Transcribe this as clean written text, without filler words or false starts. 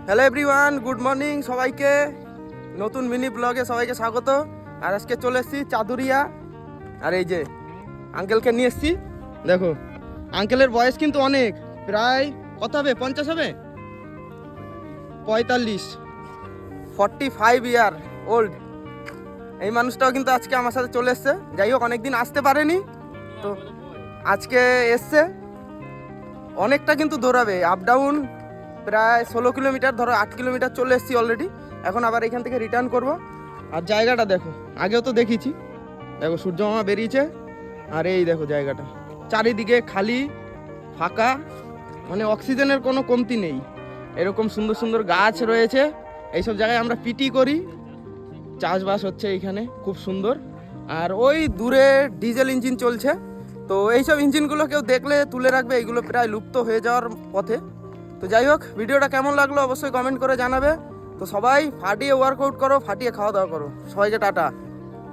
Hello everyone, good morning সবাইকে। নতুন mini ব্লগে সবাইকে স্বাগত। আর আজকে চলে এসেছি চাদুরিয়া। আর এই যে আঙ্কেলকে নিয়ে এসেছি। দেখো আঙ্কেলের বয়স কিন্তু অনেক, প্রায় কত হবে, 50 হবে, 45, 45 ইয়ার ওল্ড। এই মানুষটাও কিন্তু আজকে আমার সাথে চলে এসছে। যাই হোক, অনেকদিন আসতে পারেনি, তো আজকে এসছে। অনেকটা কিন্তু দৌড়াবে, আপ ডাউন প্রায় 16 কিলোমিটার, ধরো 8 কিলোমিটার চলে এসেছি অলরেডি। এখন আবার এখান থেকে রিটার্ন করব। আর জায়গাটা দেখো, আগেও তো দেখিয়েছি। দেখো সূর্য মামা বেরিয়েছে, আর এই দেখো জায়গাটা চারিদিকে খালি ফাঁকা, মানে অক্সিজেনের কোনো কমতি নেই। এরকম সুন্দর সুন্দর গাছ রয়েছে। এইসব জায়গায় আমরা পিটি করি, চাষবাস হচ্ছে এইখানে খুব সুন্দর। আর ওই দূরে ডিজেল ইঞ্জিন চলছে। তো এইসব ইঞ্জিনগুলো কেউ দেখলে তুলে রাখবে, এইগুলো প্রায় লুপ্ত হয়ে যাওয়ার পথে। তো যাই হোক, ভিডিওটা কেমন লাগলো অবশ্যই কমেন্ট করে জানাবে। তো সবাই ফাটিয়ে ওয়ার্কআউট করো, ফাটিয়ে খাওয়া দাওয়া করো। সবাইকে টাটা।